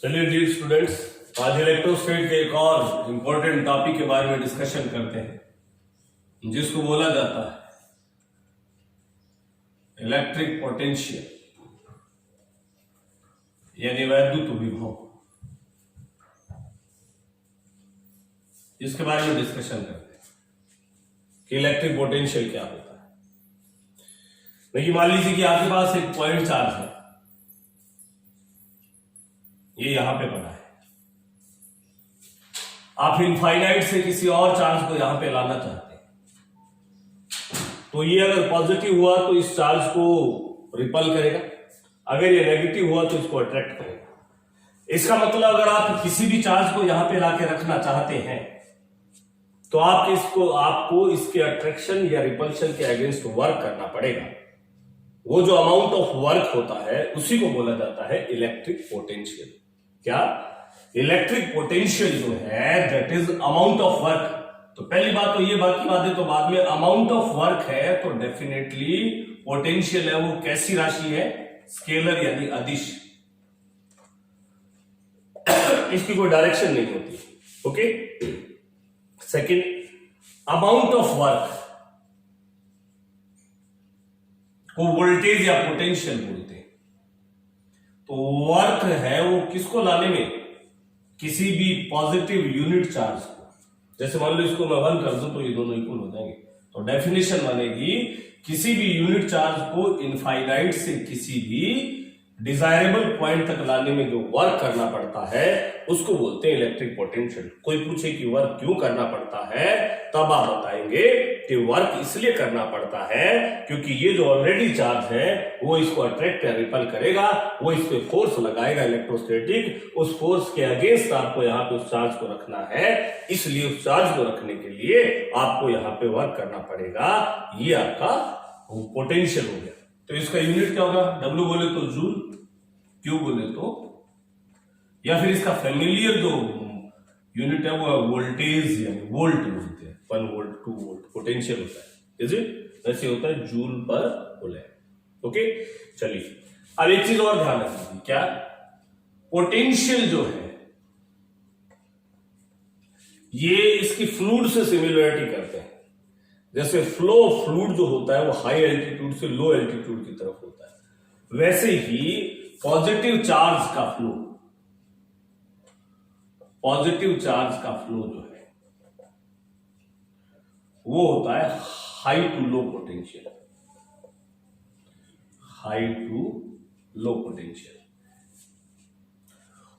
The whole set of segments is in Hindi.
चलिए डियर स्टूडेंट्स, आज इलेक्ट्रोस्टैट के एक और इंपॉर्टेंट टॉपिक के बारे में डिस्कशन करते हैं, जिसको बोला जाता है इलेक्ट्रिक पोटेंशियल यानी वैद्युत विभव। इसके बारे में डिस्कशन करते हैं कि इलेक्ट्रिक पोटेंशियल क्या होता है। देखिए, मान लीजिए कि आपके पास एक पॉइंट चार्ज है, ये यहां पे पड़ा है। आप इनफाइनाइट से किसी और चार्ज को यहां पे लाना चाहते हैं, तो ये अगर पॉजिटिव हुआ तो इस चार्ज को रिपल करेगा, अगर ये नेगेटिव हुआ तो इसको अट्रैक्ट करेगा। इसका मतलब अगर आप किसी भी चार्ज को यहां पे लाके रखना चाहते हैं तो आपको इसके अट्रैक्शन या रिपल्शन के अगेंस्ट वर्क करना पड़ेगा। वो जो अमाउंट ऑफ वर्क होता है उसी को बोला जाता है इलेक्ट्रिक पोटेंशियल। क्या? इलेक्ट्रिक पोटेंशियल जो है that is amount of work. तो पहली बात तो ये, बाकी बातें तो बाद में। अमाउंट ऑफ वर्क है तो डेफिनेटली पोटेंशियल है वो कैसी राशि है? स्केलर यानी अदिश। इसकी कोई डायरेक्शन नहीं होती। Okay. Second, amount of work को वोल्टेज या पोटेंशियल बोलते हैं। तो वर्क है वो किसको लाने में? किसी भी पॉजिटिव यूनिट चार्ज को। जैसे मान लो इसको मैं 1 कर दूं तो ये दोनों इक्वल हो जाएंगे। तो डेफिनेशन बनेगी किसी भी यूनिट चार्ज को इनफाइनाइट से किसी भी डिजायरेबल पॉइंट तक लाने में जो वर्क करना पड़ता है उसको बोलते हैं इलेक्ट्रिक पोटेंशियल। कोई पूछे कि वर्क क्यों करना पड़ता है, तब आप बताएंगे कि वर्क इसलिए करना पड़ता है क्योंकि ये जो ऑलरेडी चार्ज है वो इसको अट्रैक्ट या रिपल करेगा, वो इस पे फोर्स लगाएगा इलेक्ट्रोस्टैटिक। उस फोर्स के अगेंस्ट आपको यहाँ पे उस चार्ज को रखना है, इसलिए उस चार्ज को रखने के लिए आपको यहाँ पे वर्क करना पड़ेगा। ये आपका पोटेंशियल हो गया। तो इसका यूनिट क्या होगा? W बोले तो जूल, Q बोले तो, या फिर इसका फेमिलियर जो यूनिट है वो वोल्टेज यानी वोल्ट बोलते हैं। 1 वोल्ट 2 वोल्ट पोटेंशियल होता है। Is it? वैसे होता है जूल पर कूलम्ब। ओके, चलिए अब एक चीज और ध्यान रखिए। क्या? पोटेंशियल जो है ये इसकी फ्लूइड से सिमिलरिटी करते हैं। जैसे फ्लो ऑफ फ्लूइड जो होता है वो हाई एल्टीट्यूड से लो एल्टीट्यूड की तरफ होता है, वैसे ही पॉजिटिव चार्ज का फ्लो जो है वो होता है हाई टू लो पोटेंशियल।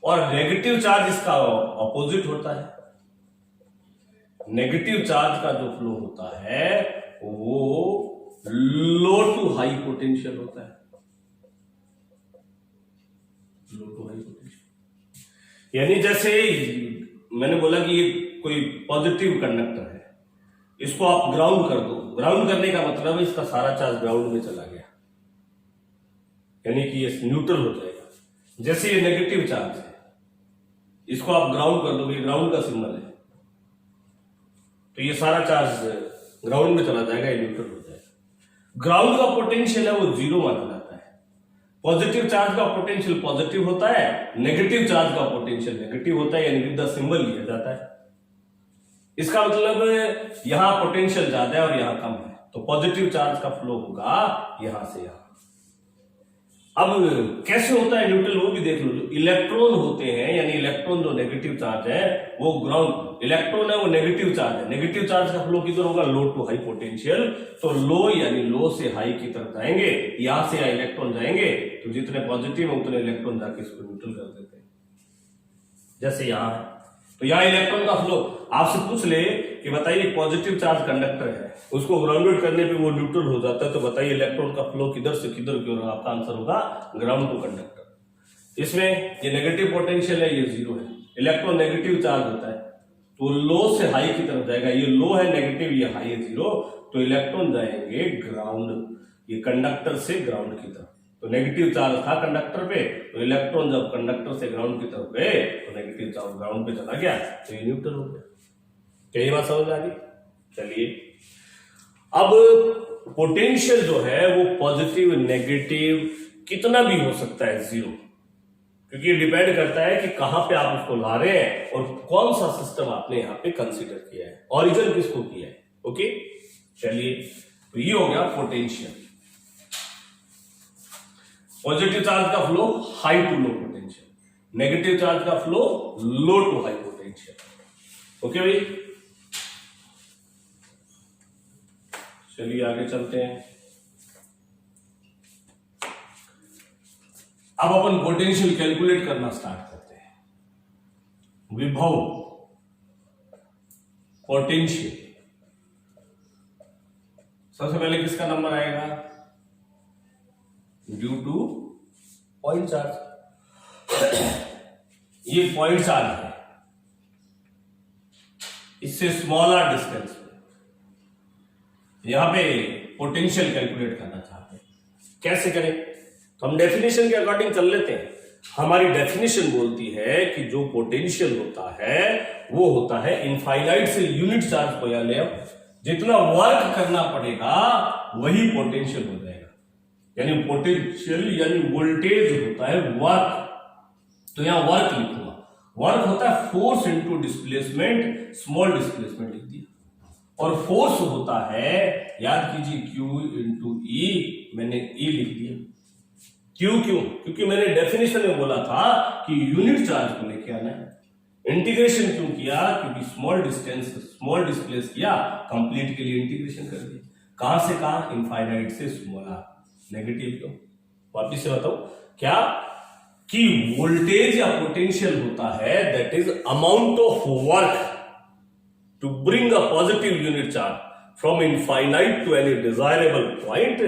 और नेगेटिव चार्ज इसका ऑपोजिट होता है। नेगेटिव चार्ज का जो फ्लो होता है वो लो टू हाई पोटेंशियल होता है। लो टू हाई पोटेंशियल यानी जैसे मैंने बोला कि ये कोई पॉजिटिव कंडक्टर है, इसको आप ग्राउंड कर दो। ग्राउंड करने का मतलब है इसका सारा चार्ज ग्राउंड में चला गया, यानी कि ये न्यूट्रल हो जाएगा। जैसे ये नेगेटिव चार्ज है, इसको आप ग्राउंड कर दोगे, ग्राउंड का सिंबल है, तो ये सारा चार्ज ग्राउंड में चला जाएगा, ये न्यूट्रल हो जाएगा। ग्राउंड का पोटेंशियल है वो 0 माना जाता है। पॉजिटिव चार्ज का पोटेंशियल पॉजिटिव होता है, नेगेटिव चार्ज का पोटेंशियल नेगेटिव होता है, यानी विद द सिंबल लिया जाता है। इसका मतलब यहां पोटेंशियल ज्यादा है और यहां कम है, तो पॉजिटिव चार्ज का फ्लो होगा यहां से यहां। अब कैसे होता है न्यूट्रल वो भी देख लो। जो इलेक्ट्रॉन होते हैं, यानी इलेक्ट्रॉन जो नेगेटिव चार्ज है वो ग्राउंड, इलेक्ट्रॉन है वो नेगेटिव चार्ज है। नेगेटिव चार्ज का फ्लो किधर होगा? लो टू हाई पोटेंशियल। तो लो यानी लो से हाई की तरफ जाएंगे, यहां से यहां इलेक्ट्रॉन जाएंगे, तो जितने पॉजिटिव है उतने इलेक्ट्रॉन जाके इसको न्यूट्रल कर देते हैं। जैसे यहां है तो यहां इलेक्ट्रॉन का फ्लो आपसे पूछ ले कि बताइए पॉजिटिव चार्ज कंडक्टर है, उसको ग्राउंडेड करने पे वो न्यूट्रल हो जाता है, तो बताइए इलेक्ट्रॉन का फ्लो किधर से किधर की ओर? आपका आंसर होगा ग्राउंड टू कंडक्टर। इसमें ये नेगेटिव पोटेंशियल है, ये 0 है, इलेक्ट्रॉन नेगेटिव चार्ज होता है तो लो से हाई की तरफ जाएगा। ये लो है नेगेटिव, ये हाई है 0, तो इलेक्ट्रॉन जाएंगे ग्राउंड, ये कंडक्टर से ग्राउंड की तरफ। तो नेगेटिव चार्ज था कंडक्टर पे, तो इलेक्ट्रॉन जब कंडक्टर से ग्राउंड की तरफ गए तो नेगेटिव चार्ज ग्राउंड पे चला गया, तो ये न्यूट्रल हो गया। क्या ये बात समझ आ गई? चलिए, अब पोटेंशियल जो है वो पॉजिटिव नेगेटिव कितना भी हो सकता है, 0। क्योंकि ये डिपेंड करता है कि कहां पे आप उसको ला रहे हैं और कौन सा सिस्टम आपने यहां पे कंसीडर किया है, ओरिजिन किसको किया है। ओके, चलिए, तो ये हो गया पोटेंशियल। पॉजिटिव चार्ज का flow high to low potential, negative charge का flow low to high potential. Okay भाई, चलिए आगे चलते हैं। अब अपन पोटेंशियल कैलकुलेट करना स्टार्ट करते हैं। विभव पोटेंशियल, सबसे पहले किसका नंबर आएगा, ड्यू टू पॉइंट चार्ज। ये पॉइंट चार्ज है, इससे स्मॉलर डिस्टेंस पे यहां पे पोटेंशियल कैलकुलेट करना चाहते हैं। कैसे करें, तो हम डेफिनेशन के अकॉर्डिंग चल लेते हैं। हमारी डेफिनेशन बोलती है कि जो पोटेंशियल होता है वो होता है इनफाइनाइट से यूनिट चार्ज को या ले, जितना वर्क करना पड़ेगा वही पोटेंशियल हो जाएगा। यानी पोटेंशियल यानी वोल्टेज होता है वर्क, तो यहां वर्क लिखूंगा। वर्क होता है force into displacement, small displacement लिख दिया। और फोर्स होता है, याद कीजिए, Q इंटू ई, मैंने ई लिख दिया। क्यों? क्योंकि मैंने डेफिनेशन में बोला था कि यूनिट चार्ज को लेके आना है। इंटीग्रेशन क्यों किया? क्योंकि स्मॉल डिस्टेंस, स्मॉल डिस्प्लेस किया, कंप्लीट के लिए इंटीग्रेशन कर दिया। कहां से कहां? इनफाइनाइट से स्मॉलर। नेगेटिव क्यों? वापिस से बताओ, क्या कि वोल्टेज या पोटेंशियल होता है that is amount of work to bring a positive unit charge from infinite to any desirable point।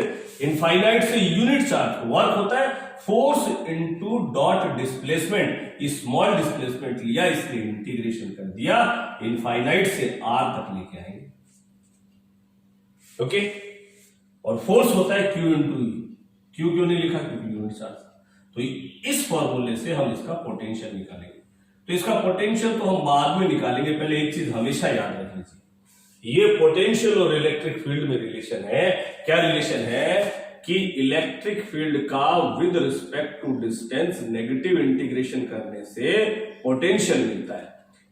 infinite से unit charge वर्क होता है force into dot displacement. Small displacement लिया, इसके इंटीग्रेशन कर दिया, इनफाइनाइट से आर तक लेके आएंगे। ओके, और फोर्स होता है Q इंटू ई। क्यू क्यों नहीं लिखा? क्योंकि यूनिट चार्ज। तो इस फॉर्मूले से हम इसका पोटेंशियल निकालेंगे। तो इसका पोटेंशियल तो हम बाद में निकालेंगे, पहले एक चीज हमेशा याद रख लीजिए, ये पोटेंशियल और इलेक्ट्रिक फील्ड में रिलेशन है। क्या रिलेशन है? कि इलेक्ट्रिक फील्ड का with respect to distance negative integration करने से पोटेंशियल मिलता है,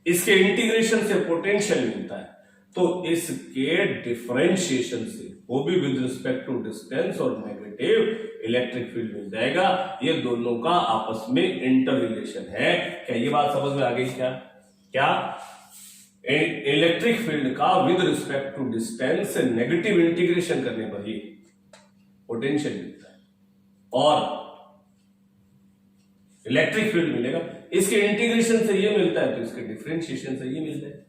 इसके इंटीग्रेशन से पोटेंशियल मिलता है। तो इसके डिफरेंशिएशन से, वो भी विद रिस्पेक्ट टू डिस्टेंस और नेगेटिव, इलेक्ट्रिक फील्ड मिल जाएगा। ये दोनों का आपस में इंटर रिलेशन है। क्या ये बात समझ में आ गई? क्या इलेक्ट्रिक फील्ड का with respect to distance negative integration करने पर ही पोटेंशियल मिलता है, और इलेक्ट्रिक फील्ड मिलेगा, इसके इंटीग्रेशन से ये मिलता है, तो इसके डिफरेंशिएशन से ये मिलता है।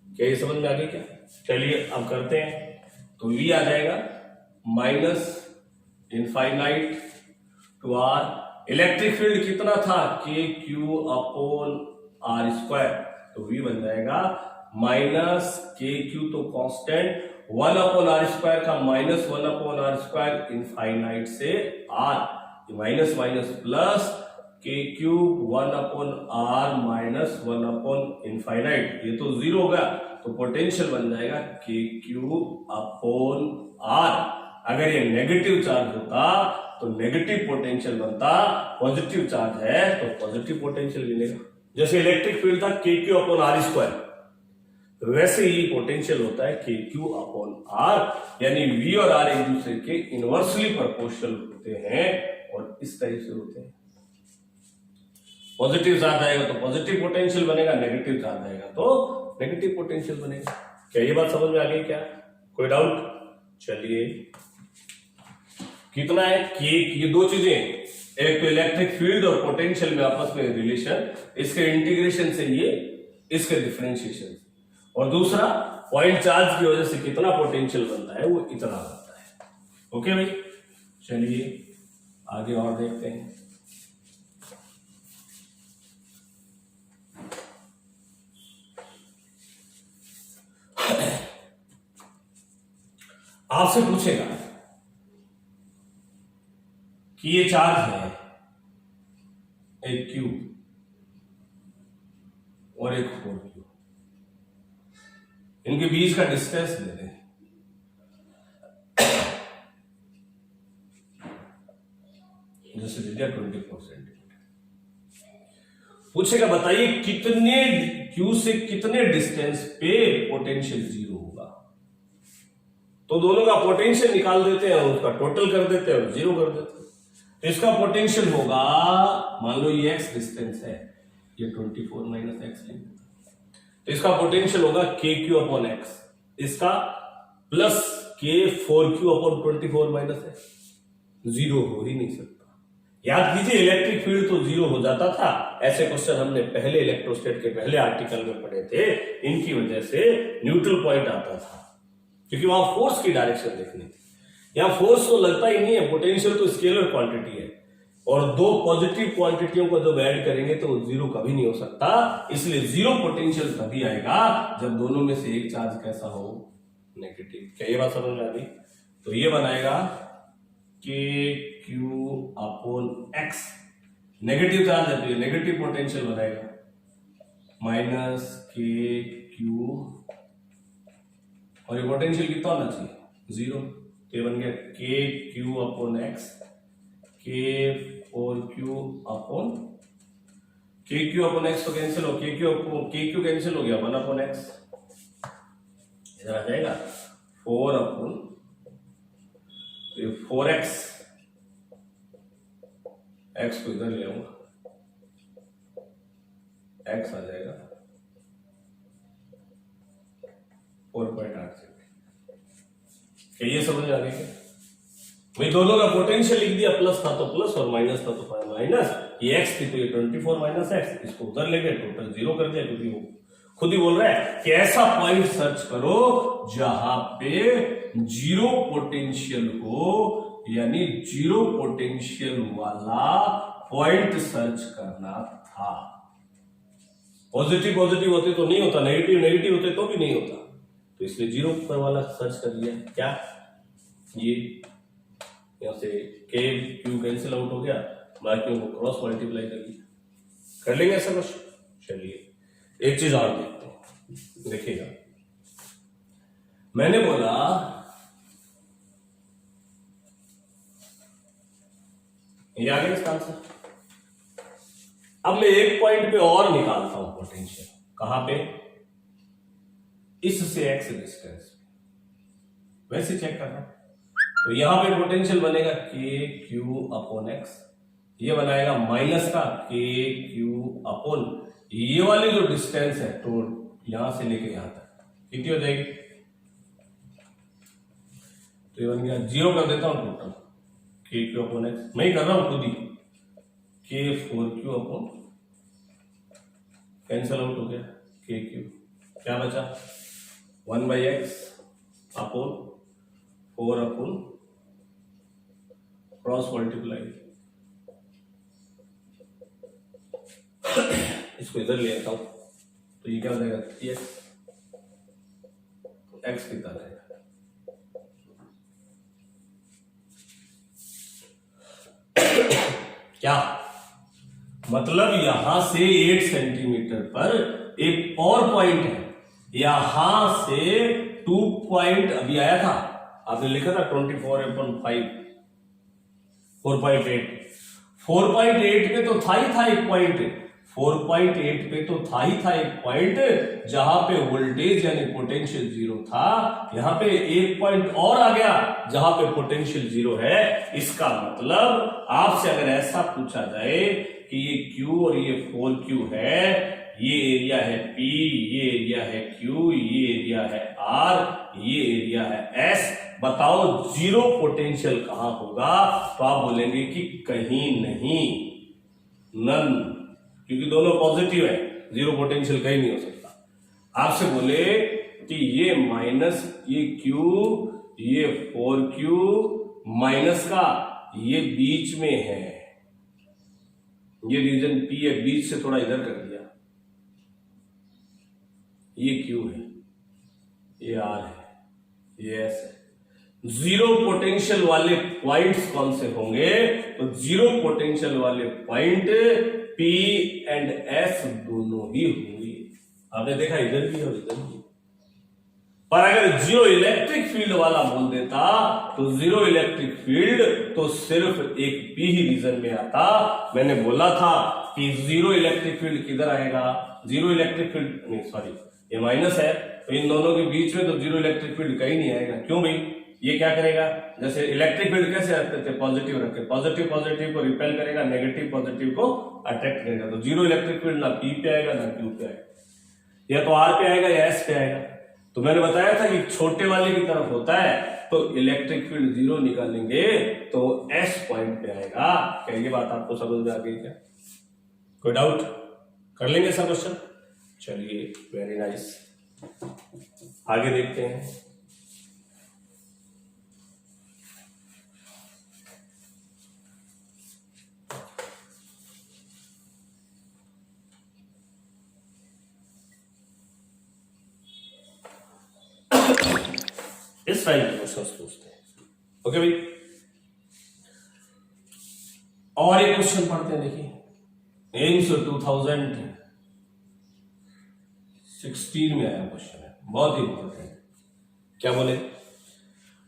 क्या ये समझ में आ गई? क्या, चलिए अब करते हैं। तो V आ जाएगा minus infinite to R. Electric field कितना था? KQ upon R square. तो V बन जाएगा माइनस KQ तो कांस्टेंट, 1 अपॉन R स्क्वायर का minus 1 upon R square, infinite से R, minus minus plus, KQ 1 upon R minus 1 upon infinite, ये तो जीरो हो गया, तो पोटेंशियल बन जाएगा KQ अपॉन R। अगर ये नेगेटिव चार्ज होता तो नेगेटिव पोटेंशियल बनता, पॉजिटिव चार्ज है तो पॉजिटिव पोटेंशियल मिलेगा। जैसे इलेक्ट्रिक फील्ड था KQ अपॉन R स्क्वायर, वैसे ही पोटेंशियल होता है KQ अपॉन R, यानी V और R एक दूसरे के इनवर्सली प्रोपोर्शनल होते हैं और इस टाइप से होते हैं। पॉजिटिव चार्ज आएगा तो पॉजिटिव पोटेंशियल बनेगा, नेगेटिव चार्ज आएगा तो नेगेटिव पोटेंशियल बनेगा। क्या ये बात समझ में आ गई? क्या कोई डाउट? चलिए, कितना है कि ये दो चीजें, एक तो इलेक्ट्रिक फील्ड और पोटेंशियल में आपस में रिलेशन, इसके इंटीग्रेशन से ये, इसके डिफरेंशिएशन, और दूसरा पॉइंट चार्ज की वजह से कितना पोटेंशियल बनता है, वो इतना बनता है। ओके भाई, चलिए आगे और देखते हैं। आपसे पूछेगा कि ये चार्ज है एक Q और एक 4Q, इनके बीच का डिस्टेंस दे दें, जैसे दे दिया 24 सेंटीमीटर। पूछेगा बताइए कितने Q से कितने डिस्टेंस पे पोटेंशियल जीरो होगा। तो दोनों का पोटेंशियल निकाल देते हैं, उसका टोटल कर देते हैं और जीरो कर देते हैं। तो इसका पोटेंशियल होगा, मान लो ये x डिस्टेंस है, ये 24 माइनस एक्स लेंगे, तो इसका पोटेंशियल होगा KQ अपॉन एक्स, इसका plus K4Q upon 24 minus x. Zero हो ही नहीं सकता। याद कीजिए इलेक्ट्रिक फील्ड तो जीरो हो जाता था, ऐसे क्वेश्चन हमने पहले इलेक्ट्रोस्टैट के पहले आर्टिकल में पढ़े थे। इनकी वजह से न्यूट्रल पॉइंट आता था, क्योंकि वहां फोर्स की डायरेक्शन देखनी थी। यहां फोर्स तो लगता ही नहीं है, पोटेंशियल तो स्केलर क्वांटिटी है, और दो पॉजिटिव क्वांटिटियों को जब ऐड करेंगे तो जीरो कभी नहीं हो सकता। इसलिए जीरो पोटेंशियल तभी आएगा जब दोनों में से एक चार्ज कैसा हो, नेगेटिव। क्या ये बात समझ में आ गई? तो ये बनाएगा KQ upon x, negative charge है तो ये नेगेटिव पोटेंशियल बनाएगा, माइनस KQ, और ये पोटेंशियल कितना होना चाहिए? जीरो। तो ये बन गया KQ upon x, K4Q upon KQ upon x तो कैंसिल हो, KQ कैंसिल हो गया, 1 अपॉन एक्स इधर आ जाएगा, 4 अपॉन 4x, x को इधर ले आऊंगा, x आ जाएगा 4.86। क्या ये समझ आ गई? भाई दोनों का पोटेंशियल लिख दिया, प्लस था तो प्लस और माइनस था तो माइनस। ये x थी तो ये 24 माइनस एक्स, इसको उधर ले गए, टोटल जीरो कर दिया, क्योंकि वो खुद ही बोल रहा है कि ऐसा पॉइंट सर्च करो जहां पे जीरो पोटेंशियल हो, यानी जीरो पोटेंशियल वाला पॉइंट सर्च करना था। पॉजिटिव पॉजिटिव होते तो नहीं होता, नेगेटिव नेगेटिव होते तो भी नहीं होता, तो इसलिए जीरो पर वाला सर्च कर लिया। क्या ये यहां से KQ कैंसिल आउट हो गया, बाकियों को क्रॉस मल्टीप्लाई कर लिया। कर लेंगे ऐसा कुछ? चलिए एक चीज और देखते हैं, देखिएगा मैंने बोला ये आ गया इसका आंसर। अब मैं एक पॉइंट पे और निकालता हूं पोटेंशियल, कहां पे? इससे x डिस्टेंस पे, वैसे चेक करना। तो यहां पे पोटेंशियल बनेगा KQ अपॉन एक्स, ये बनाएगा माइनस का KQ अपॉन ये वाली जो डिस्टेंस है, तो यहां से लेके यहां तक कितनी हो जाएगी? तो ये बन गया, जीरो कर देता हूं टोटल, KQ अपॉन एक्स मैं ही कर रहा हूं खुद ही, K4Q अपॉन कैंसल आउट हो गया KQ, क्या बचा? 1/x upon 4 upon cross multiply, इसको इधर ले आता हूं तो ये क्या हो जाएगा? 3x, x कितना जाएगा? क्या मतलब? यहां से 8 सेंटीमीटर पर एक और पॉइंट है, यहां से 2 पॉइंट अभी आया था, आपने लिखा था 24/5, 4.8, 4.8 पे तो था ही था एक पॉइंट, 4.8 पे तो था ही था एक पॉइंट जहां पे वोल्टेज यानी पोटेंशियल जीरो था। यहां पे एक पॉइंट और आ गया जहां पे पोटेंशियल जीरो है। इसका मतलब आपसे अगर ऐसा पूछा जाए कि ये Q और ये 4Q है, ये एरिया है P, ये एरिया है Q, ये एरिया है R, ये एरिया है S, बताओ जीरो पोटेंशियल कहां होगा? तो आप बोलेंगे कि कहीं नहीं, नन, क्योंकि दोनों पॉजिटिव है, जीरो पोटेंशियल कहीं नहीं हो सकता। आपसे बोले कि ये माइनस, ये Q, ये 4Q माइनस का ये बीच में है, ये रीजन P है, बीच से थोड़ा इधर कर दिया, ये Q है, ये R है, ये S है। जीरो पोटेंशियल वाले पॉइंट्स कौन से होंगे? तो जीरो पोटेंशियल वाले पॉइंट P एंड S दोनों ही होंगे। आपने देखा इधर भी और इधर भी। पर अगर जीरो इलेक्ट्रिक फील्ड वाला बोल देता तो जीरो इलेक्ट्रिक फील्ड तो सिर्फ एक P ही रीजन में आता। मैंने बोला था कि जीरो इलेक्ट्रिक फील्ड किधर आएगा, जीरो इलेक्ट्रिक फील्ड नहीं सॉरी ये माइनस है तो इन दोनों के बीच में तो जीरो इलेक्ट्रिक फील्ड कहीं नहीं आएगा। क्यों भाई, ये क्या करेगा, जैसे इलेक्ट्रिक फील्ड कैसे रखते थे, पॉजिटिव रखे, पॉजिटिव पॉजिटिव को रिपेल करेगा, नेगेटिव पॉजिटिव को अट्रैक्ट करेगा। तो जीरो इलेक्ट्रिक फील्ड ना पी पे आएगा ना क्यू पे आएगा, या तो आर पे आएगा या एस पे आएगा। तो मैंने बताया था कि छोटे वाले की तरफ होता है तो इलेक्ट्रिक फील्ड जीरो निकालेंगे तो एस पॉइंट पे आएगा। क्या ये बात आपको समझ में आ गई क्या, कोई डाउट, कर लेंगे सर क्वेश्चन। चलिए वेरी नाइस, आगे देखते हैं। इस टाइप के क्वेश्चंस पूछते हैं। ओके भाई, और एक क्वेश्चन पढ़ते हैं। देखिए एम्स 2016 में आया क्वेश्चन है, बहुत ही इंपॉर्टेंट। क्या बोले,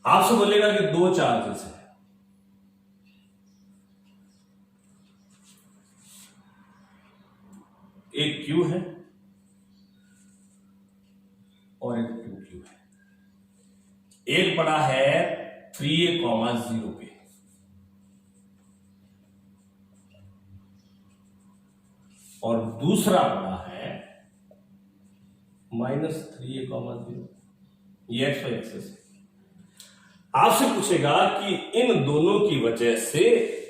आपसे बोलेगा कि दो चार्जेस है, एक क्यू है और एक 2q है। एक पड़ा है 3a,0 पे और दूसरा पड़ा है -3a,0। ये एक्स वाई एक्सेस है। आपसे पूछेगा कि इन दोनों की वजह से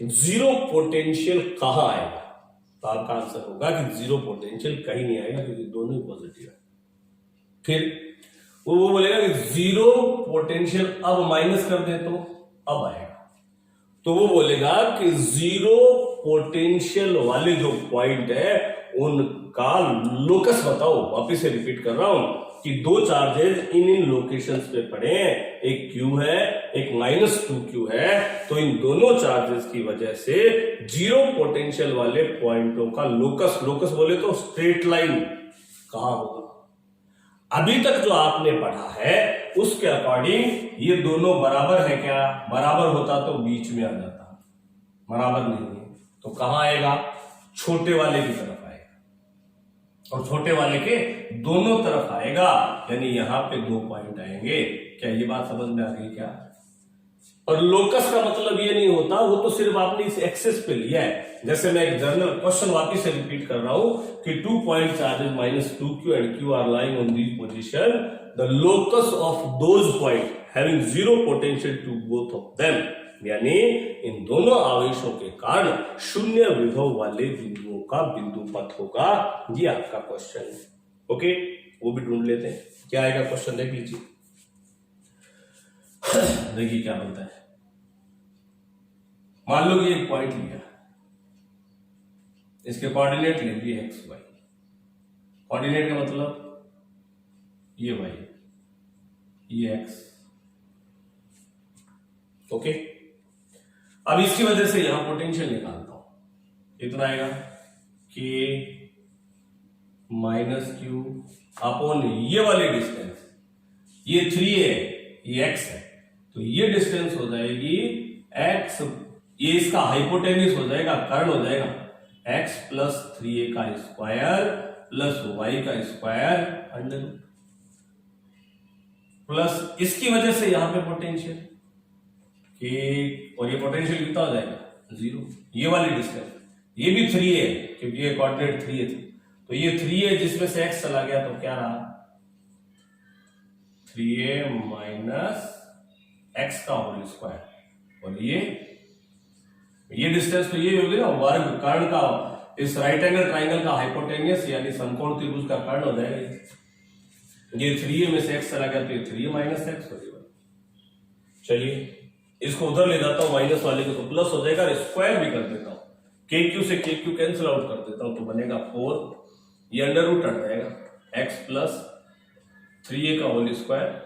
जीरो पोटेंशियल कहां आएगा, तो आपका आंसर होगा कि जीरो पोटेंशियल कहीं नहीं आएगा क्योंकि दोनों ही पॉजिटिव है। फिर वो बोलेगा कि जीरो पोटेंशियल अब माइनस कर दे तो अब आएगा, तो वो बोलेगा कि जीरो पोटेंशियल वाले जो पॉइंट है उनका लोकस बताओ। वापिस से रिपीट कर रहा हूं कि दो चार्जेस इन लोकेशंस पे पड़े हैं, एक Q है एक -2Q है, तो इन दोनों चार्जेस की वजह से जीरो पोटेंशियल वाले पॉइंटों का लोकस, लोकस बोले तो स्ट्रेट लाइन कहां होगा। अभी तक जो आपने पढ़ा है उसके अकॉर्डिंग ये दोनों बराबर है क्या, बराबर होता तो बीच में आ जाता, बराबर नहीं है तो कहां आएगा, छोटे वाले की तरफ आएगा और छोटे वाले के दोनों तरफ आएगा, यानी यहां पे दो पॉइंट आएंगे। क्या ये बात समझ में आ गई क्या। और लोकस का मतलब ये नहीं होता, वो तो सिर्फ आपने इस एक्सेस पे लिया है। जैसे मैं एक जनरल क्वेश्चन वापिस से रिपीट कर रहा हूं कि 2 point charges -2q and q are lying on this position, the locus of those point having zero potential to both of them, यानी इन दोनों आवेशों के कारण शून्य विभव वाले बिंदुओं का बिंदु पथ होगा। ये आपका क्वेश्चन है। ओके, वो भी ढूंढ लेते हैं क्या आएगा क्वेश्चन, देख लीजिए। देखिए क्या बनता है। मान लो कि एक पॉइंट लिया, इसके कोऑर्डिनेट ले लिए एक्स वाई, कोऑर्डिनेट का मतलब ये y ये x। ओके, अब इसकी वजह से यहां पोटेंशियल निकालता हूं, इतना आएगा कि -q अपॉन ये वाली डिस्टेंस, ये 3 है ये x है, तो ये डिस्टेंस हो जाएगी x, ये इसका हाइपोटेन्यूस हो जाएगा, कर्ण हो जाएगा x प्लस 3a का स्क्वायर प्लस y का स्क्वायर अंडर प्लस इसकी वजह से यहां पे पोटेंशियल कि, और ये पोटेंशियल कितना हो जाएगा 0। ये वाली डिस्टेंस, ये भी 3 है क्योंकि ये कोऑर्डिनेट 3 है, तो ये 3 है जिसमें से x चला गया तो क्या रहा 3a माइनस x का होल स्क्वायर, और ये डिस्टेंस तो ये होगी ना वर्ग कर्ण का, इस राइट एंगल ट्राइंगल का हाइपोटेनियस यानी समकोण त्रिभुज का कर्ण हो जाएगा। ये 3a में से x चला गया तो ये 3a माइनस x हो जाएगा। चलिए इसको उधर ले जाता हूं, माइनस वाले को तो प्लस हो जाएगा, स्क्वायर भी कर देता हूं, KQ से KQ कैंसिल आउट कर देता हूं तो बनेगा 4, ये अंडर रूट हट जाएगा, x प्लस 3a का होल स्क्वायर,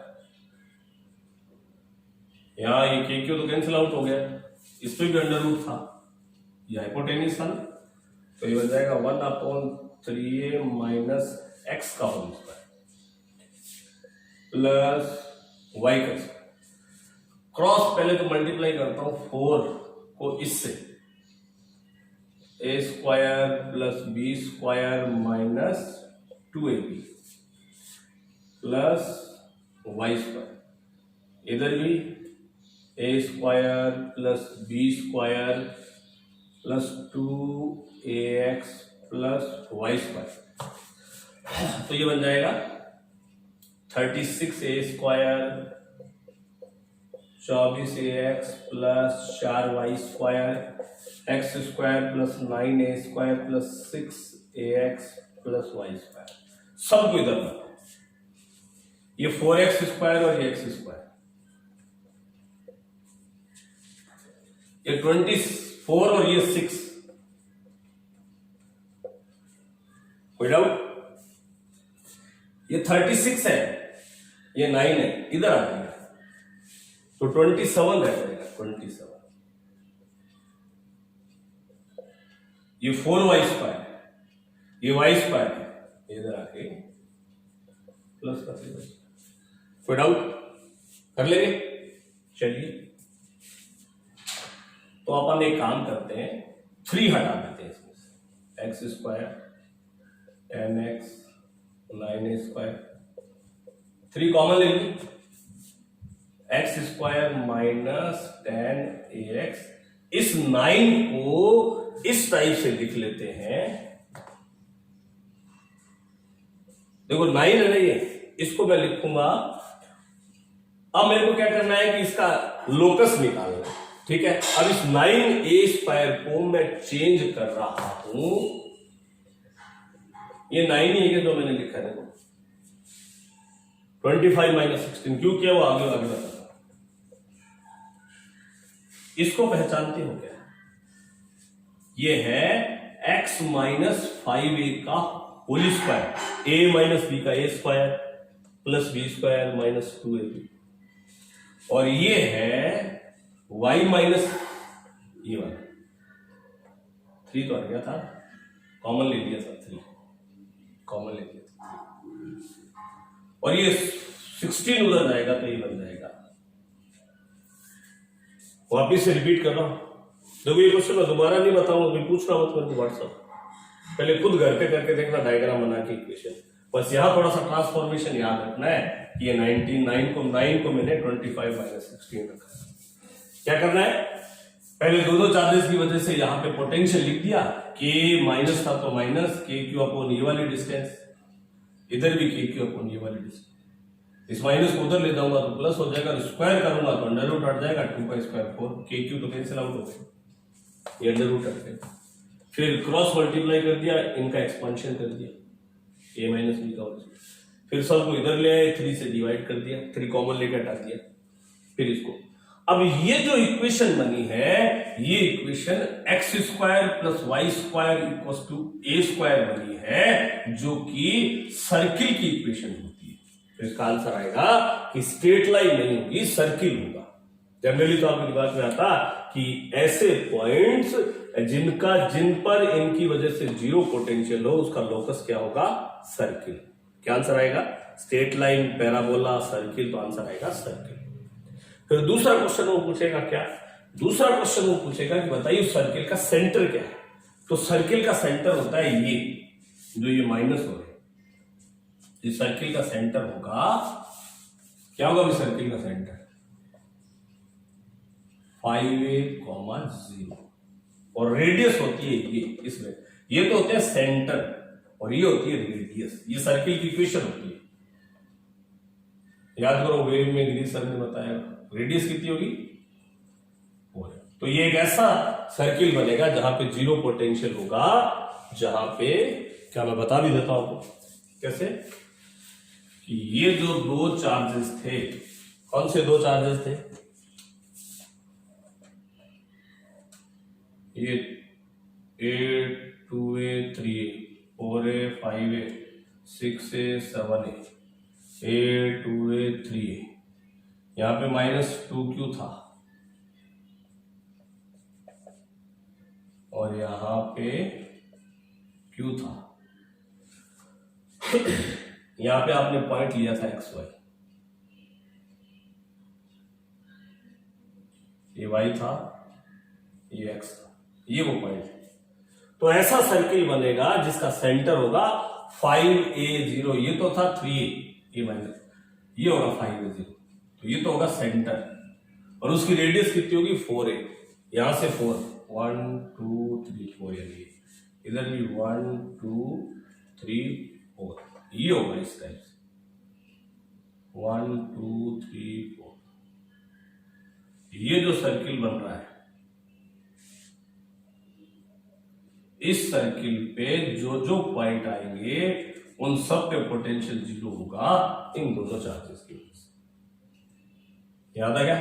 यहां ये KQ तो कैंसिल आउट हो गया, इस पे भी अंडर रूट था, ये हाइपोटेनियस था ना, तो ये बन जाएगा 1/3a माइनस x का होल स्क्वायर प्लस y का स्क्वायर। क्रॉस पहले तो मल्टीप्लाई करता हूं 4 को इससे, A square plus B square minus 2ab plus Y square, इधर भी A square plus B square plus 2ax plus Y square. तो ये बन जाएगा 36a square 24ax plus 4y square X square plus 9a square plus 6ax plus Y square, सबको इधर लगाओ। ये 4x स्क्वायर और ये x स्क्वायर, ये 24 और ये 6, कोई डाउट? ये 36 है, ये 9 है, इधर आ जाएगा तो 27 रह जाएगा, 27। ये 4y स्क्वायर, ये y स्क्वायर है, इधर आके प्लस कर देगा। कोई डाउट? कर लेंगे? चलिए, तो अपन एक काम करते हैं, 3 हटा देते हैं इसमें से, x square 10x 9a square, 3 common ले ली, एक्स स्क्वायर माइनस 10ax, इस 9 को इस टाइप से लिख लेते हैं। देखो 9 है ना ये, इसको मैं लिखूंगा। अब मेरे को क्या करना है कि इसका लोकस निकालना है, ठीक है। अब इस 9a स्क्वायर को मैं चेंज कर रहा हूं, ये 9 ही है जो मैंने लिखा है, 25 माइनस 16 क्यों किया वो आगे आगे बताता। इसको पहचानते हो क्या? ये है x माइनस 5a का whole square, a minus b का a square plus b square minus 2ab, और ये है y माइनस ये वाला 3 तो आ गया था, कॉमन ले लिया था, 3 कॉमन ले लिया था, और ये 16 उधर जाएगा तो ये बन जाएगा। वापिस से रिपीट कर रहा हूं, देखो ये क्वेश्चन मैं दोबारा नहीं बताऊंगा, कोई पूछना मत मेरे को व्हाट्सएप, पहले खुद घर पे करके देखना, डायग्राम बना के इक्वेशन। बस यहां थोड़ा सा ट्रांसफॉर्मेशन याद रखना है कि ये 9 को मैंने 25 माइनस 16 रखा है। क्या करना है, पहले दो चार्जेस की वजह से यहां पे पोटेंशियल लिख दिया, के माइनस था तो माइनस के क्यू अपॉन ये वाली डिस्टेंस, इधर भी के क्यू अपॉन ये वाली डिस्टेंस, इस माइनस को उधर ले जाऊंगा तो प्लस हो जाएगा, स्क्वायर करूंगा तो अंडर रूट हट जाएगा, 2 का स्क्वायर 4, के क्यू तो कैंसिल आउट हो गए, ये अंडर रूट हट गया। फिर क्रॉस मल्टीप्लाई कर दिया, इनका एक्सपेंशन कर दिया, a माइनस बी का होल, फिर सब को इधर ले आए, 3 से डिवाइड कर दिया, 3 कॉमन लेके हटा दिया, फिर इसको। अब ये जो इक्वेशन बनी है, ये equation X square plus Y square equal to A square बनी है, जो कि सर्किल की इक्वेशन होती है। तो इसका आंसर आएगा कि स्ट्रेट लाइन नहीं होगी, सर्किल होगा। जनरली तो आपके दिमाग में आता कि ऐसे पॉइंट्स जिन पर इनकी वजह से जीरो पोटेंशियल हो, उसका लोकस क्या होगा? सर्किल। क्या आंसर आएगा? स्ट्रेट लाइन, पैराबोला, सर्किल, तो आंसर आएगा सर्किल। फिर दूसरा क्वेश्चन वो पूछेगा क्या? दूसरा क्वेश्चन वो पूछेगा कि बताइए सर्किल का सेंटर क्या है? तो सर्किल का सेंटर होता है ये जो ये माइनस हो रहा है, इस सर्किल का सेंटर होगा, क्या होगा सर्किल का सेंटर? 5a, 0, और रेडियस होती है ये, इसमें ये तो होते हैं सेंटर और ये होती है रेडियस। ये सर्किल की इक्वेशन होती है, याद करो, वेव में गिरीश सर ने बताया रेडियस कितनी होगी? 4। तो ये एक ऐसा सर्किल बनेगा जहां पे जीरो पोटेंशियल होगा, जहां पे, क्या मैं बता भी देता हूं आपको कैसे, कि ये जो 2 चार्जेस थे, कौन से 2 चार्जेस थे? ये a 2a 3a 4a 5a 6a 7a a 2a 3a, यहां पे -2q था और यहां पे q था। यहां पे आपने पॉइंट लिया था xy, ये y था, ये x था, ये वो पॉइंट है। तो ऐसा सर्किल बनेगा जिसका सेंटर होगा 5a0, ये तो था 3a, ये माइनस, ये होगा 5a0, तो ये तो होगा सेंटर, और उसकी रेडियस कितनी होगी 4a, यहां से 4, 1 2 3 4, यानी इधर भी 1 2 3 4, ये होगा इस टाइप से 1 2 3 4। ये जो सर्किल बन रहा है, इस सर्किल पे जो जो पॉइंट आएंगे उन सब पे पोटेंशियल 0 होगा इन दोनों चार्जेस की वजह से। याद आ गया?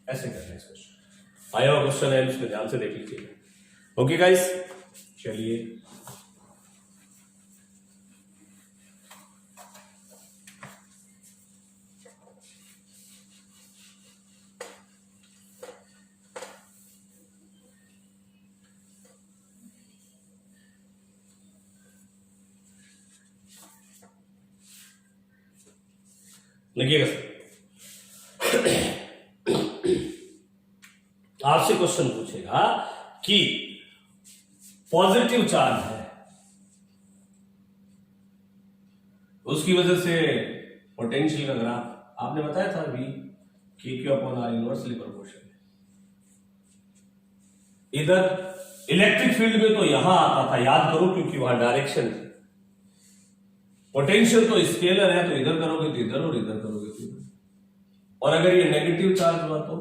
ऐसे करना है इस क्वेश्चन। आया हुआ क्वेश्चन है, इसमें ध्यान से देख लीजिए। ओके गाइस, चलिए देखिएगा, आपसे क्वेश्चन पूछेगा कि पॉजिटिव चार्ज है, उसकी वजह से पोटेंशियल का ग्राफ आपने बताया था अभी, Q/R इनवर्सली प्रोपोर्शनल। इधर इलेक्ट्रिक फील्ड में तो यहां आता था, याद करो, क्योंकि वहां डायरेक्शन थी। पोटेंशियल तो स्केलर है, तो इधर करोगे तो इधर, और इधर करोगे तो इधर। और अगर ये नेगेटिव चार्ज हुआ तो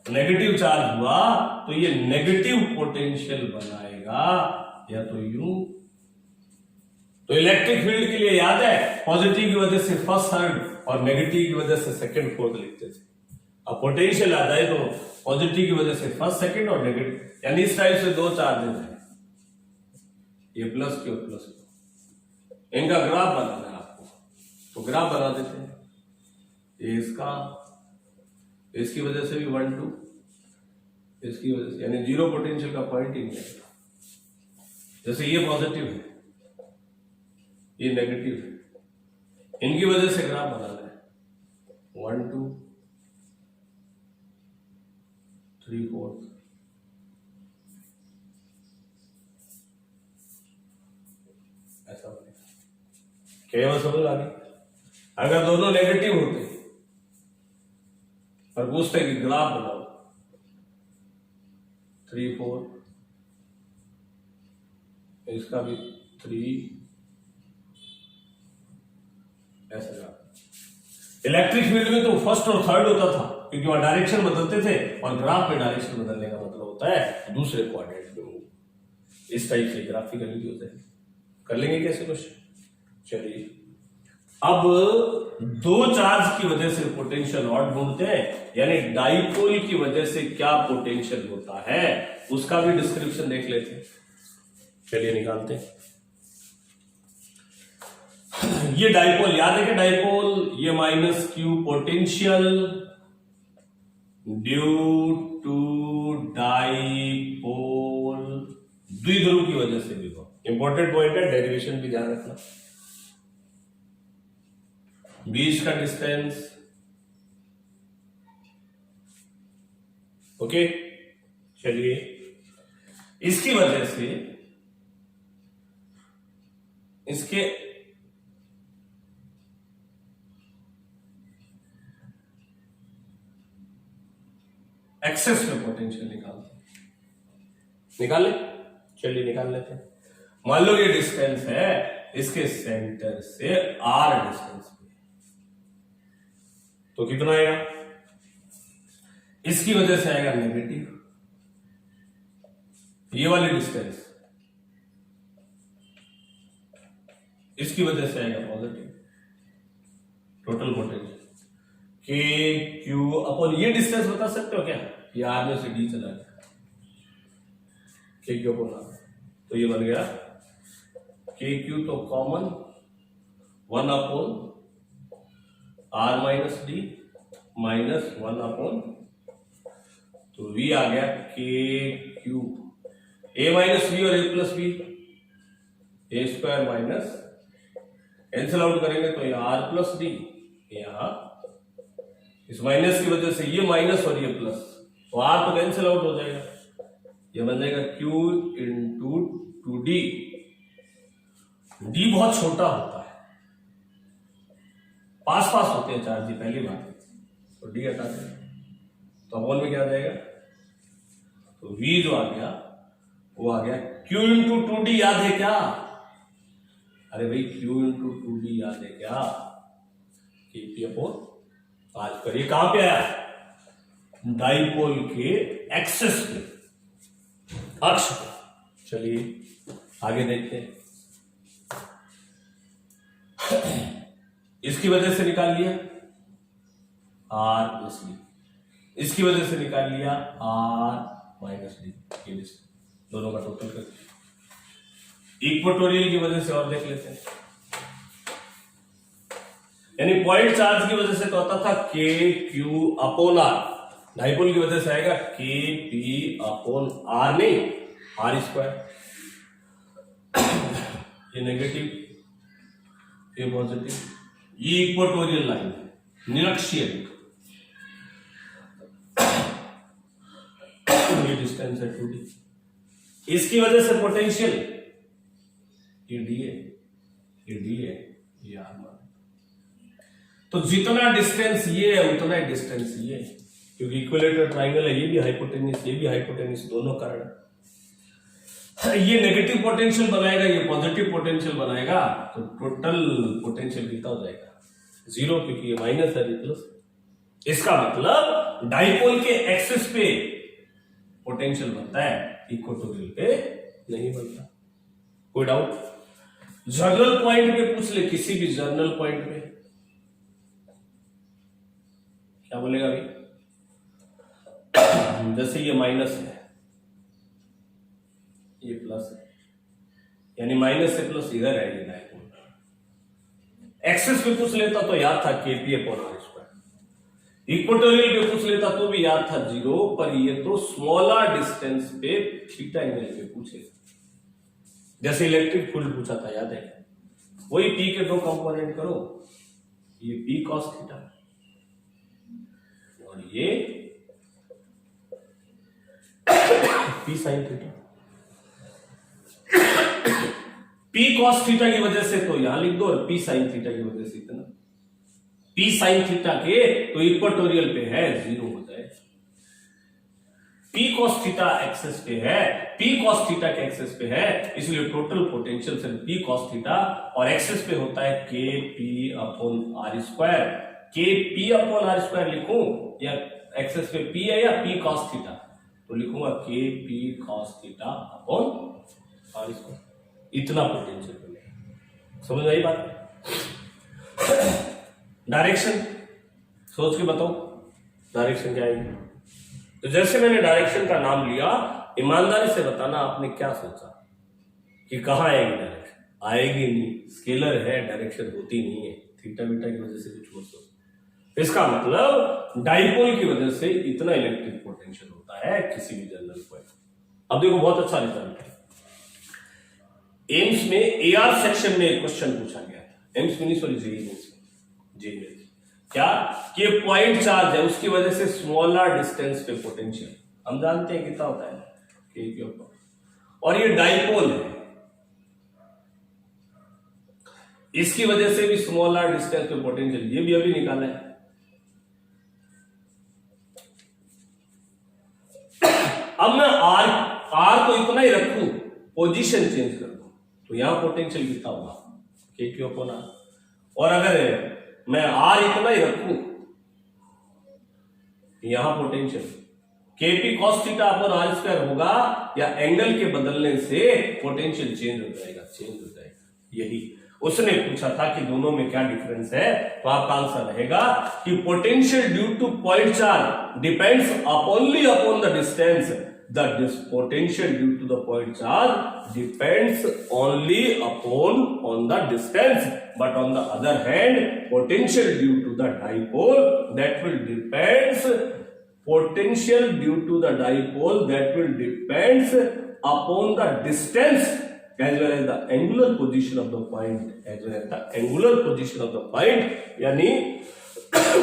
नेगेटिव चार्ज हुआ तो ये नेगेटिव पोटेंशियल बनाएगा, या तो यूं। तो इलेक्ट्रिक फील्ड के लिए याद है, पॉजिटिव की वजह से फर्स्ट, थर्ड, और नेगेटिव की वजह से सेकंड, फोर्थ लिखते थे। अब पोटेंशियल आता है तो पॉजिटिव की वजह से फर्स्ट, सेकंड और नेगेटिव, यानी इस टाइप से दो चार्जेस हैं, ये प्लस के और प्लस के। इनका ग्राफ बनाना है आपको, तो ग्राफ बना देते हैं। ये इसका, इसकी वजह से भी 1 2, इसकी वजह से, यानी जीरो पोटेंशियल का पॉइंट ही नहीं है। जैसे ये पॉजिटिव है, ये नेगेटिव है, इनकी वजह से ग्राफ बनाना है 1 2 3 4, ऐसा बनेगा। क्या समझ आ गई? अगर दोनों नेगेटिव होते और पूछते कि ग्राफ बनाओ 3 4, इसका भी 3, ऐसा ग्राफ। इलेक्ट्रिक फील्ड में तो फर्स्ट और थर्ड होता था, क्योंकि वहां डायरेक्शन बदलते थे, और ग्राफ में डायरेक्शन बदलने का मतलब होता है दूसरे क्वाड्रेंट में मूव। इस टाइप से ग्राफिकली होता है। कर लेंगे कैसे क्वेश्चन? चलिए, अब दो चार्ज की वजह से पोटेंशियल ऑड ढूंढते हैं, यानी डाइपोल की वजह से क्या पोटेंशियल होता है उसका भी डिस्क्रिप्शन देख लेते हैं। चलिए निकालते हैं। ये डाइपोल, याद है कि डाइपोल, ये -q potential due to dipole, द्विध्रुव की वजह से भी हो। इंपॉर्टेंट पॉइंट है, डेरिवेशन भी ध्यान रखना। बीच का डिस्टेंस, ओके। चलिए, इसकी वजह से इसके एक्सेस में पोटेंशियल निकाल ले। चलिए निकाल लेते हैं। मान लो ये डिस्टेंस है इसके सेंटर से r डिस्टेंस पे, तो कितना आएगा? इसकी वजह से आएगा नेगेटिव, ये वाली डिस्टेंस, इसकी वजह से आएगा पॉजिटिव। टोटल पोटेंशियल Q/, ये डिस्टेंस बता सकते हो क्या? ये r में से d चला गया, Q/R, तो ये बन गया Q तो कॉमन 1/r - d -1/, तो v आ गया KQ, a - v और a + v, a² minus, cancel out करेंगे तो यहाँ r + d, यहाँ इस माइनस की वजह से ये माइनस और ये प्लस, तो r तो कैंसिल आउट हो जाएगा, ये बन जाएगा Q इंटू 2D। D बहुत छोटा होता है, पास पास होते हैं चार्ज, पहली बात है, तो D हटा दें तो अपॉन में क्या आ जाएगा, तो V जो आ गया वो आ गया Q इंटू 2D। याद है क्या? अरे भाई Q इंटू 2D याद है क्या? Kp अपॉन आज पर। ये कहां पे आया? डाइपोल के एक्सेस पे, अक्ष पे। चलिए आगे देखते हैं। इसकी वजह से निकाल लिया R प्लस D, इसकी वजह से निकाल लिया R माइनस D, दोनों का टोटल कर। इक्वेटोरियल की वजह से और देख लेते हैं, यानी पॉइंट चार्ज की वजह से तो आता था KQ अपॉन R, डाइपोल की वजह से आएगा KP अपॉन R, नहीं R स्क्वायर। ये नेगेटिव, ये पॉजिटिव, ये इक्वेटोरियल लाइन है, निरक्षीय। ये डिस्टेंस है 2D, इसकी वजह से पोटेंशियल ये D है, ये R मान। तो जितना डिस्टेंस ये है उतना ही डिस्टेंस ये है, क्योंकि इक्विलेटरल ट्राइंगल है, ये भी हाइपोटेन्यूस, ये भी हाइपोटेन्यूस, दोनों कारण। ये नेगेटिव पोटेंशियल बनाएगा, ये पॉजिटिव पोटेंशियल बनाएगा, तो टोटल पोटेंशियल कितना हो जाएगा? 0, क्योंकि ये माइनस है, ये प्लस। इसका मतलब डाइपोल के एक्सिस पे पोटेंशियल बनता है, इक्वेटोरियल पे नहीं बनता। कोई डाउट? जर्नल पॉइंट पे पूछ ले, किसी भी जर्नल पॉइंट पे क्या बोलेगा अभी? जैसे ये माइनस है, ये प्लस है, यानी माइनस से प्लस इधर है, ये डायपोल। एक्सेस पे पूछ लेता तो याद था Kp upon R square. Equatorial पे पूछ लेता तो भी याद था 0, पर ये तो स्मॉलर डिस्टेंस पे थीटा एंगल पे पूछेगा। जैसे इलेक्ट्रिक फील्ड पूछा था, याद है? वही P के 2 कंपोनेंट करो, ये P cos थीटा और ये P sin theta. P cos theta की वजह से तो यहां लिख दो, और P sin थीटा की वजह से इतना। P sin थीटा के तो इक्वेटोरियल पे है, 0 हो जाए। P cos थीटा एक्सेस पे है, P cos थीटा के एक्सेस पे है, इसलिए टोटल पोटेंशियल सिर्फ P cos थीटा, और एक्सेस पे होता है Kp upon R square. Kp upon R square लिखूं, या एक्सेस पे P है या P cos थीटा, तो लिखूंगा Kp cos theta upon R square. इतना पोटेंशियल बनेगा। समझ आई बात? डायरेक्शन सोच के बताओ, डायरेक्शन क्या आएगी? तो जैसे मैंने डायरेक्शन का नाम लिया, ईमानदारी से बताना आपने क्या सोचा कि कहां आएगी डायरेक्शन? आएगी नहीं, स्केलर है, डायरेक्शन होती नहीं है, थीटा बीटा की वजह से कुछ हो सकता। इसका मतलब डाइपोल की वजह से इतना इलेक्ट्रिक पोटेंशियल होता है किसी भी जर्नल पॉइंट। अब देखो बहुत अच्छा रिजल्ट है। एम्स में एआर सेक्शन में एक क्वेश्चन पूछा गया था, एम्स में नहीं सॉरी जेई में, क्या कि पॉइंट चार्ज है, उसकी वजह से स्मॉलर डिस्टेंस पे पोटेंशियल हम जानते हैं कितना होता है K के ऊपर, और ये डाइपोल है, इसकी वजह से भी स्मॉलर डिस्टेंस पे पोटेंशियल, ये भी अभी निकाला है। अब मैं आर को इतना ही रखूं, पोजीशन चेंज कर दूं, तो यहां पोटेंशियल कितना होगा K क्यू अपॉन R, और अगर मैं R इतना ही रखूं, यहां potential Kp cos theta upon R square होगा, या एंगल के बदलने से पोटेंशियल चेंज हो जाएगा, यही उसने पूछा था कि दोनों में क्या डिफरेंस है। तो आपका आंसर रहेगा कि potential due to point charge depends अपॉनली upon the distance, the potential due to the point charge depends only on the distance, but on the other hand potential due to the dipole that will depends upon the distance as well as the angular position of the point, यानी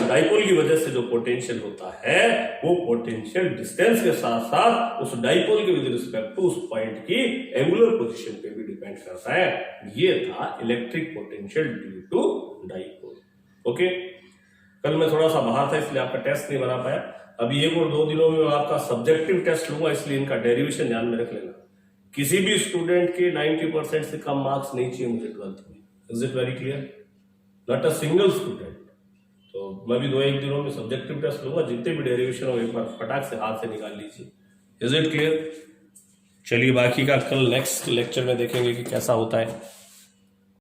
डाइपोल की वजह से जो पोटेंशियल होता है वो पोटेंशियल डिस्टेंस के साथ साथ उस डाइपोल के विद रिस्पेक्ट टू उस पॉइंट की एंगुलर पोजीशन पे भी डिपेंड करता है। ये था electric potential due to dipole. Okay, कल मैं थोड़ा सा बाहर था इसलिए आपका टेस्ट नहीं बना पाया। अभी 1 और 2 दिनों में मैं आपका सब्जेक्टिव टेस्ट लूंगा, इसलिए इनका डेरिवेशन ध्यान में रख लेना। किसी भी स्टूडेंट के 90% से कम मार्क्स नहीं चाहिए मुझे 12th में। Is it very clear? Not a single student. तो मैं भी 2-1 दिनों में सब्जेक्टिव टेस्ट लूंगा, जितने भी डेरिवेशन हो एक बार फटाक से हाथ से निकाल लीजिए। Is it clear? चलिए बाकी का कल नेक्स्ट लेक्चर में देखेंगे कि कैसा होता है।